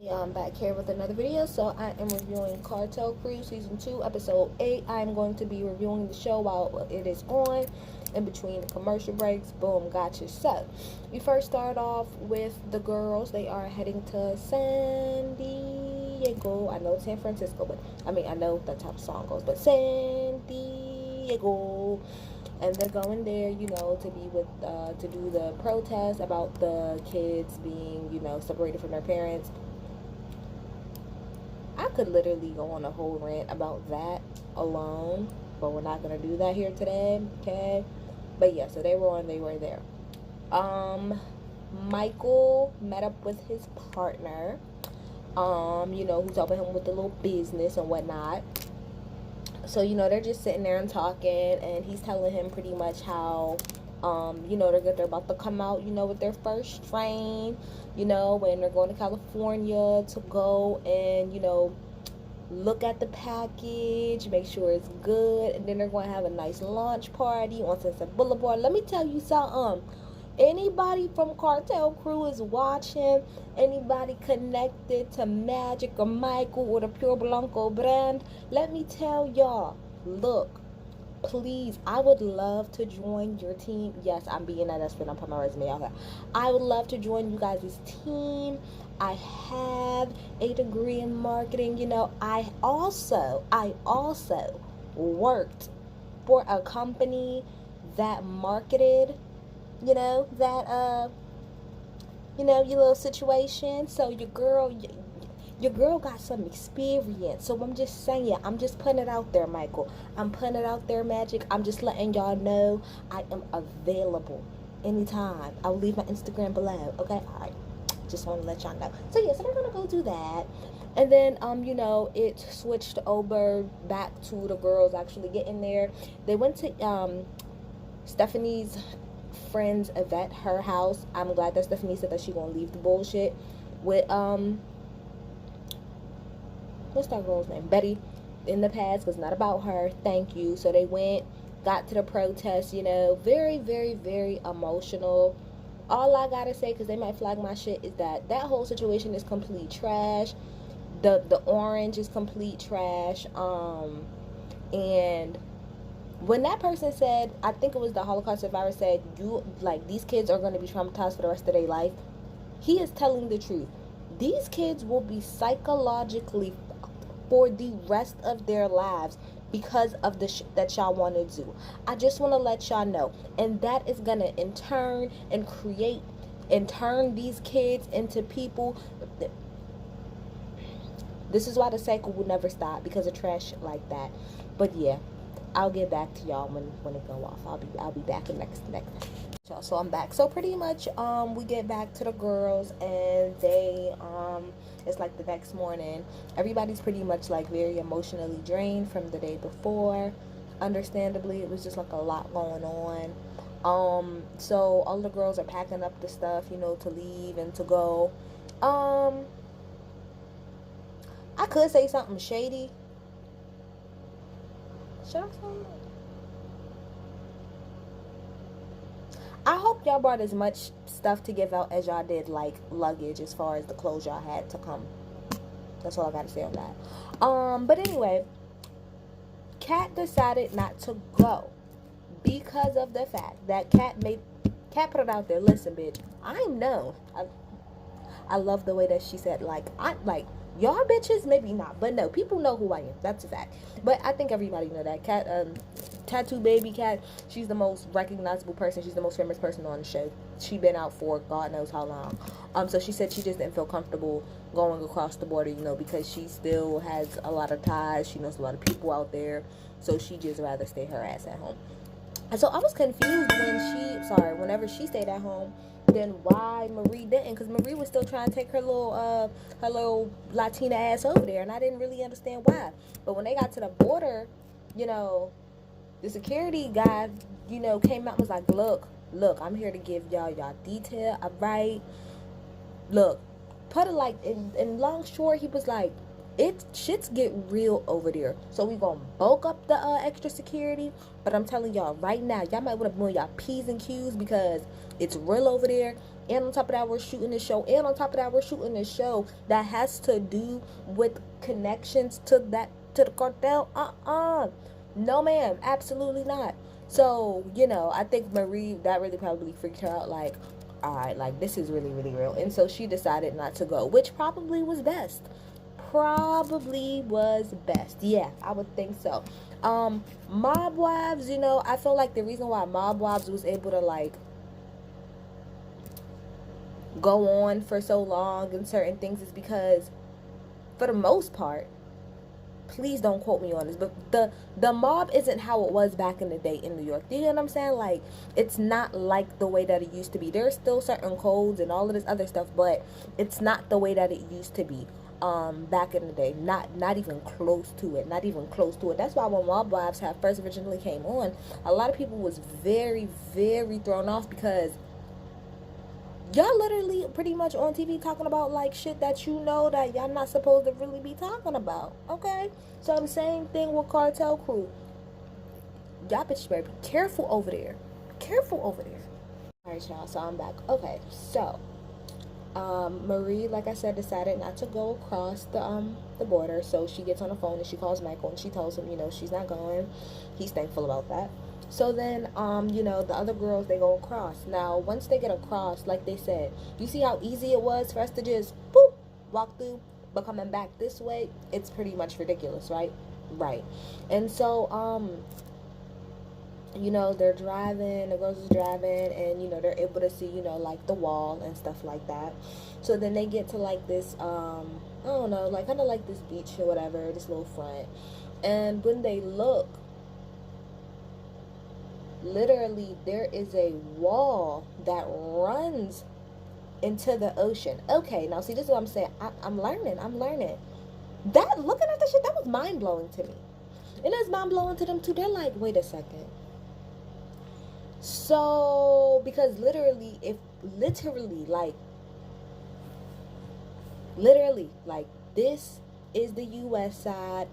Yeah, I'm back here with another video. So I am reviewing Cartel Crew Season 2, Episode 8. I'm going to be reviewing the show while it is on, in between the commercial breaks. Boom, gotcha. So, we first start off with the girls. They are heading to San Diego. I know it's San Francisco, but I know that's how the song goes, but San Diego. And they're going there, to be with, to do the protest about the kids being, separated from their parents. I could literally go on a whole rant about that alone, but we're not gonna do that here today, okay? But yeah, so they were there. Michael met up with his partner, who's helping him with the little business and whatnot. So, they're just sitting there and talking, and he's telling him pretty much how, they're about to come out, with their first train, when they're going to California to go and, look at the package, make sure it's good, and then they're going to have a nice launch party on Sunset Boulevard. Let me tell you something. Anybody from Cartel Crew is watching, anybody connected to Magic or Michael or the Pure Blanco brand, let me tell y'all, look, please, I would love to join your team. Yes, I'm being that desperate. I'm putting my resume out there. I would love to join you guys' team. I have a degree in marketing. I also worked for a company that marketed, your little situation. So your girl got some experience. So I'm just saying, I'm just putting it out there, Michael. I'm putting it out there, Magic. I'm just letting y'all know I am available anytime. I'll leave my Instagram below. Okay, all right. Just want to let y'all know. So yeah, so they're gonna go do that. And then it switched over back to the girls actually getting there. They went to Stephanie's friend's Yvette, her house. I'm glad that Stephanie said that she gonna leave the bullshit with what's that girl's name, Betty, in the past, because it's not about her. Thank you. So they went, got to the protest, very, very, very emotional. All I gotta say, because they might flag my shit, is that whole situation is complete trash. The orange is complete trash. And when that person said, I think it was the Holocaust survivor, said, these kids are going to be traumatized for the rest of their life, he is telling the truth. These kids will be psychologically for the rest of their lives because of the shit that y'all want to do. I just want to let y'all know. And that is going to in turn and create and turn these kids into people. This is why the cycle will never stop, because of trash shit like that. But yeah, I'll get back to y'all when it go off. I'll be back in next. So I'm back. So pretty much we get back to the girls, and they it's like the next morning. Everybody's pretty much like very emotionally drained from the day before. Understandably, it was just like a lot going on. So all the girls are packing up the stuff, to leave and to go. I could say something shady. Should I say it? I hope y'all brought as much stuff to give out as y'all did, like luggage, as far as the clothes y'all had to come. That's all I gotta say on that. But anyway, Kat decided not to go because of the fact that Kat put it out there. Listen, bitch, I know. I love the way that she said, y'all bitches, maybe not, but no, people know who I am. That's a fact. But I think everybody know that. Kat, Tattoo Baby Kat, she's the most recognizable person. She's the most famous person on the show. She been out for God knows how long. So she said she just didn't feel comfortable going across the border, because she still has a lot of ties. She knows a lot of people out there. So she just rather stay her ass at home. And so I was confused whenever she stayed at home, then why Marie didn't, because Marie was still trying to take her little Latina ass over there, and I didn't really understand why. But when they got to the border, the security guy, came out and was like, look, I'm here to give y'all detail, all right? Look, put it like, in long short, he was like, shits get real over there. So we gonna bulk up the extra security. But I'm telling y'all right now, y'all might want to be on y'all P's and Q's, because it's real over there. and on top of that we're shooting this show, and on top of that we're shooting this show that has to do with connections to the cartel. No ma'am, absolutely not. So, I think Marie, that really probably freaked her out, like, all right, like, this is really, really real. And so she decided not to go, which probably was best. Probably was best. Yeah, I would think so. Mob Wives, I feel like the reason why Mob Wives was able to, like, go on for so long and certain things is because, for the most part, please don't quote me on this, but the mob isn't how it was back in the day in New York. Do you know what I'm saying? Like, it's not like the way that it used to be. There's still certain codes and all of this other stuff, but it's not the way that it used to be back in the day. Not even close to it. Not even close to it. That's why when Mob Wives had first originally came on, a lot of people was very, very thrown off, because y'all literally pretty much on TV talking about, like, shit that that y'all not supposed to really be talking about. Okay? So the same thing with Cartel Crew. Y'all bitches better be careful over there. Careful over there. Alright, y'all, so I'm back. Okay, so Marie, like I said, decided not to go across the border. So she gets on the phone and she calls Michael and she tells him, she's not going. He's thankful about that. So then, the other girls, they go across. Now, once they get across, like they said, you see how easy it was for us to just, boop, walk through, but coming back this way, it's pretty much ridiculous, right? Right. And so, they're driving, the girls is driving, and, they're able to see, like, the wall and stuff like that. So then they get to, like, this, I don't know, like, kind of like this beach or whatever, this little front. And when they look, literally there is a wall that runs into the ocean. Okay, now see, this is what I'm saying. I'm learning. That, looking at the shit, that was mind-blowing to me. And it's mind-blowing to them too. They're like, wait a second. So, because literally, this is the US side.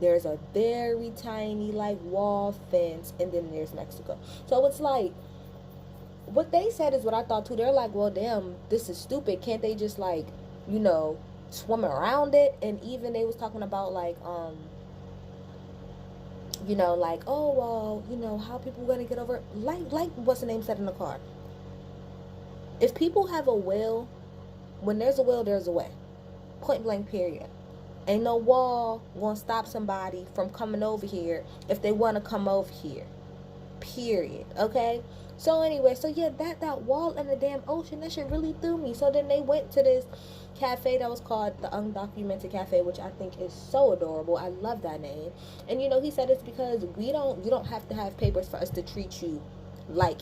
There's a very tiny, like, wall fence, and then there's Mexico. So it's like, what they said is what I thought too. They're like, well, damn, this is stupid. Can't they just, like, swim around it? And even they was talking about, like, like, oh, well, how people gonna get over it? Like what's the name said in the car? If people have a will, when there's a will, there's a way. Point blank, period. Ain't no wall gonna stop somebody from coming over here if they want to come over here. Period. Okay? So anyway, so yeah, that wall in the damn ocean, that shit really threw me. So then they went to this cafe that was called the Undocumented Cafe, which I think is so adorable. I love that name. And he said it's because you don't have to have papers for us to treat you like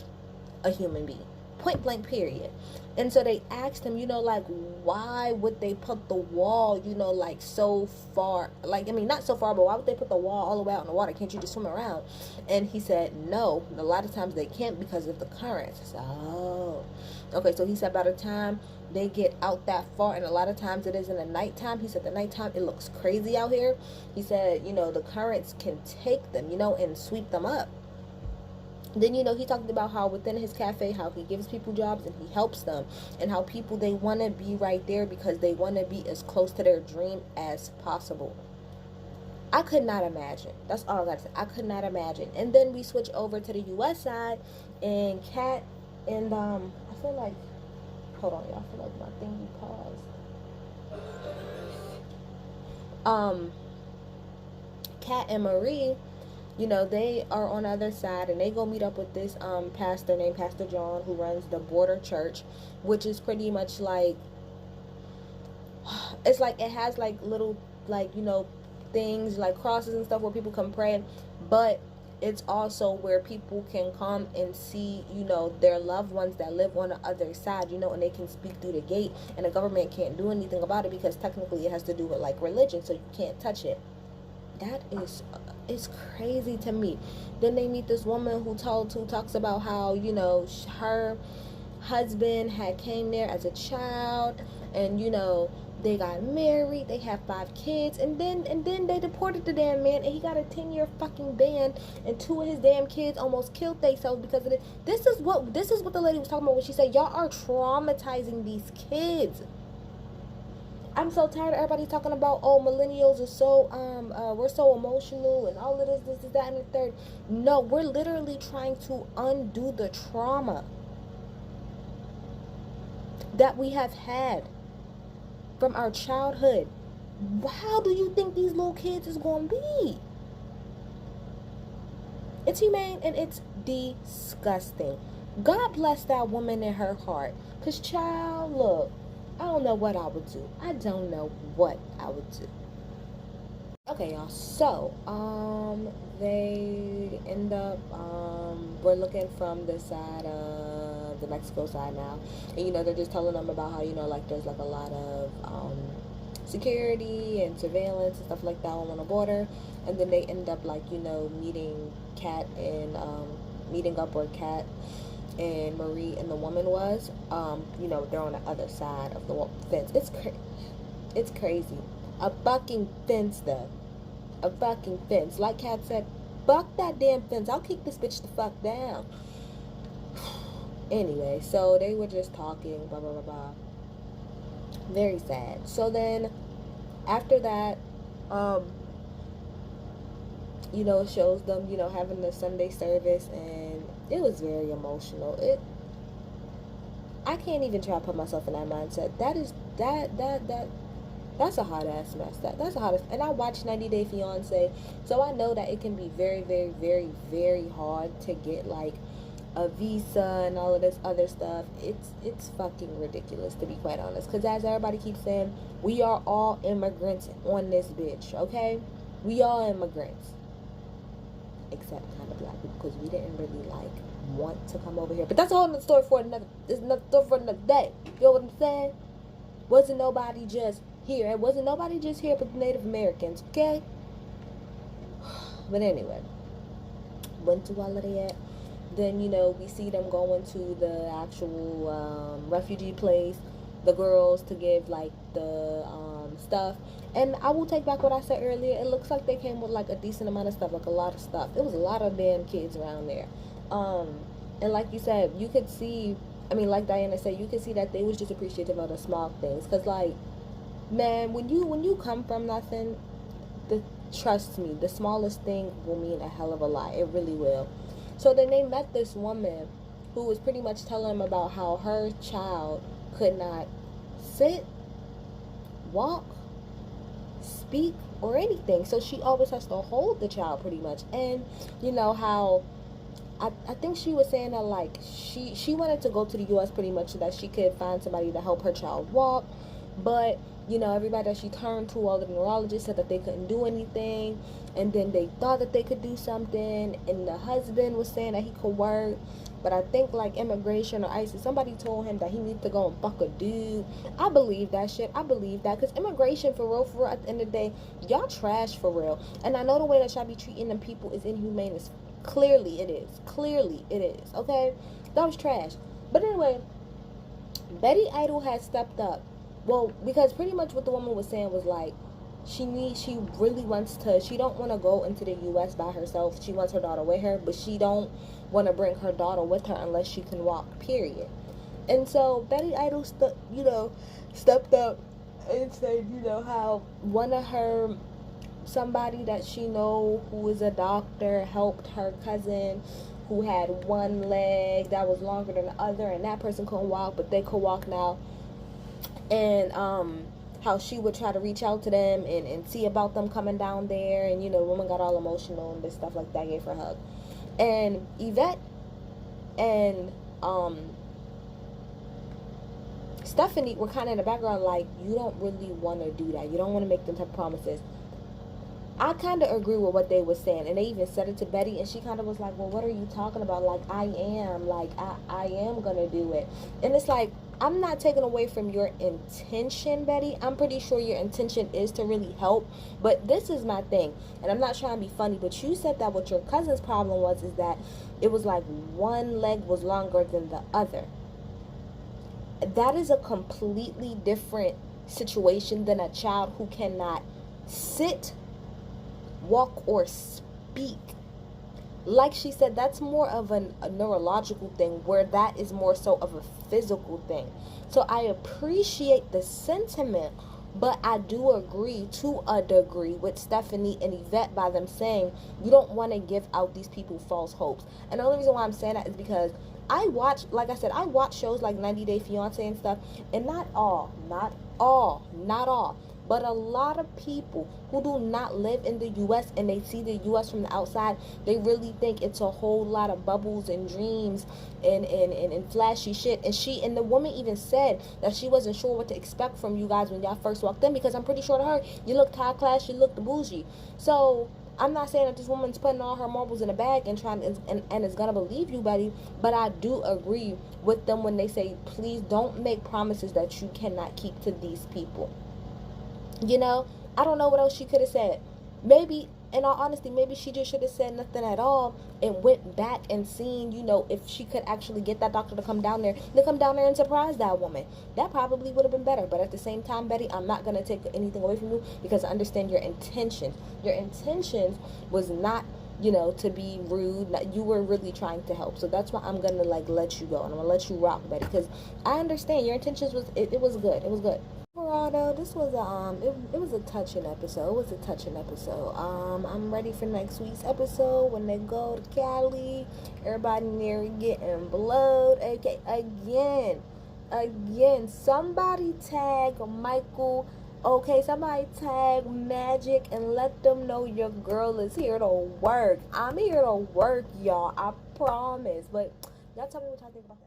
a human being. Point blank, period. And so they asked him, like, why would they put the wall, like, so far, like, I mean, not so far, but why would they put the wall all the way out in the water? Can't you just swim around? And he said, no, a lot of times they can't because of the currents. So, oh, okay, so he said by the time they get out that far, and a lot of times it is in the nighttime, he said the nighttime, it looks crazy out here. He said, the currents can take them, and sweep them up. Then, he talked about how within his cafe, how he gives people jobs and he helps them, and how people, they want to be right there because they want to be as close to their dream as possible. I could not imagine. That's all I got to say. I could not imagine. And then we switch over to the U.S. side, and Kat and, I feel like, hold on, y'all, I feel like my thing paused. Kat and Marie, they are on the other side, and they go meet up with this pastor named Pastor John, who runs the Border Church, which is pretty much like, it's like, it has like little, like, things like crosses and stuff where people can pray, but it's also where people can come and see, their loved ones that live on the other side, and they can speak through the gate, and the government can't do anything about it because technically it has to do with, like, religion, so you can't touch it. That is, it's crazy to me. Then they meet this woman who talks about how, her husband had came there as a child, and, They got married, they have 5 kids, and then they deported the damn man, and he got a 10-year fucking ban, and 2 of his damn kids almost killed themselves because of it. This is what the lady was talking about when she said y'all are traumatizing these kids. I'm so tired of everybody talking about, oh, millennials are so we're so emotional and all of this, that, and the third. No, we're literally trying to undo the trauma that we have had from our childhood. How do you think these little kids is gonna be? It's humane and it's disgusting. God bless that woman in her heart. Cause child, look, I don't know what I would do. I don't know what I would do. Okay, y'all. So, they end up, we're looking from the side of the Mexico side now, and they're just telling them about how like there's like a lot of security and surveillance and stuff like that on the border, and then they end up like meeting Kat and meeting up where Kat and Marie and the woman was. They're on the other side of the fence. It's crazy. A fucking fence, though. A fucking fence. Like Kat said, fuck that damn fence. I'll kick this bitch the fuck down. Anyway, so they were just talking, blah, blah, blah, blah. Very sad. So then, after that, it shows them, having the Sunday service, and it was very emotional. I can't even try to put myself in that mindset. That's a hot ass mess. That's a hot ass. And I watched 90 Day Fiance, so I know that it can be very, very, very, very hard to get like a visa and all of this other stuff. It's fucking ridiculous, to be quite honest. Because as everybody keeps saying, we are all immigrants on this bitch. Okay, we all immigrants, except kind of black people, because we didn't really like want to come over here. But that's a whole nother story for another. It's another story for another day. You know what I'm saying? Wasn't nobody just here. It wasn't nobody just here but the Native Americans, okay? But anyway, went to all of that. Then, we see them going to the actual refugee place, the girls to give, like, the stuff. And I will take back what I said earlier. It looks like they came with, like, a decent amount of stuff, like a lot of stuff. It was a lot of damn kids around there. And like you said, you could see, like Diana said, you could see that they was just appreciative of the small things. Because, like, man, when you come from nothing, trust me, the smallest thing will mean a hell of a lot. It really will. So then they met this woman who was pretty much telling them about how her child could not sit, walk, speak, or anything. So she always has to hold the child pretty much. And how I think she was saying that like she wanted to go to the US pretty much so that she could find somebody to help her child walk. But everybody that she turned to, all the neurologists, said that they couldn't do anything. And then they thought that they could do something, and the husband was saying that he could work. But I think like immigration or ICE, somebody told him that he needs to go and fuck a dude. I believe that shit. I believe that. Because immigration, for real, at the end of the day, y'all trash for real. And I know the way that y'all be treating them people is inhumane. Clearly it is. Clearly it is. Okay? That was trash. But anyway, Betty Idol has stepped up. Well, because pretty much what the woman was saying was like, she really wants to, she don't want to go into the U.S. by herself. She wants her daughter with her, but she don't want to bring her daughter with her unless she can walk, period. And so Betty Idol, stepped up and said, how one of her, somebody that she know who is a doctor, helped her cousin who had one leg that was longer than the other, and that person couldn't walk, but they could walk now. And how she would try to reach out to them and see about them coming down there. And the woman got all emotional and this stuff like that, gave her a hug. And Yvette and Stephanie were kind of in the background, like, you don't really want to do that. You don't want to make them type of promises. I kind of agree with what they were saying, and they even said it to Betty, and she kind of was like, well, what are you talking about? Like, I am going to do it. And it's like, I'm not taking away from your intention, Betty. I'm pretty sure your intention is to really help, but this is my thing, and I'm not trying to be funny, but you said that what your cousin's problem was is that it was like one leg was longer than the other. That is a completely different situation than a child who cannot sit, walk, or speak. Like she said, that's more of a neurological thing, where that is more so of a physical thing. So I appreciate the sentiment, but I do agree to a degree with Stephanie and Yvette by them saying you don't want to give out these people false hopes. And the only reason why I'm saying that is because I watch, like I said, I watch shows like 90 Day Fiance and stuff, and not all, but a lot of people who do not live in the U.S. and they see the U.S. from the outside, they really think it's a whole lot of bubbles and dreams and flashy shit. And the woman even said that she wasn't sure what to expect from you guys when y'all first walked in, because I'm pretty sure to her, you looked high class, you looked bougie. So I'm not saying that this woman's putting all her marbles in a bag and trying and is gonna believe you, buddy. But I do agree with them when they say, please don't make promises that you cannot keep to these people. You know, I don't know what else she could have said. Maybe, in all honesty, maybe she just should have said nothing at all and went back and seen, if she could actually get that doctor to come down there and surprise that woman. That probably would have been better. But at the same time, Betty, I'm not going to take anything away from you, because I understand your intentions. Your intentions was not, to be rude. You were really trying to help. So that's why I'm going to, let you go. And I'm going to let you rock, Betty, because I understand your intentions was, it was good. It was good. Overall, though, this was it was a touching episode. I'm ready for next week's episode when they go to Cali. Everybody near getting blowed. Okay, again, somebody tag Michael. Okay, somebody tag Magic and let them know your girl is here to work. I'm here to work, y'all. I promise. But y'all tell me what y'all think about that.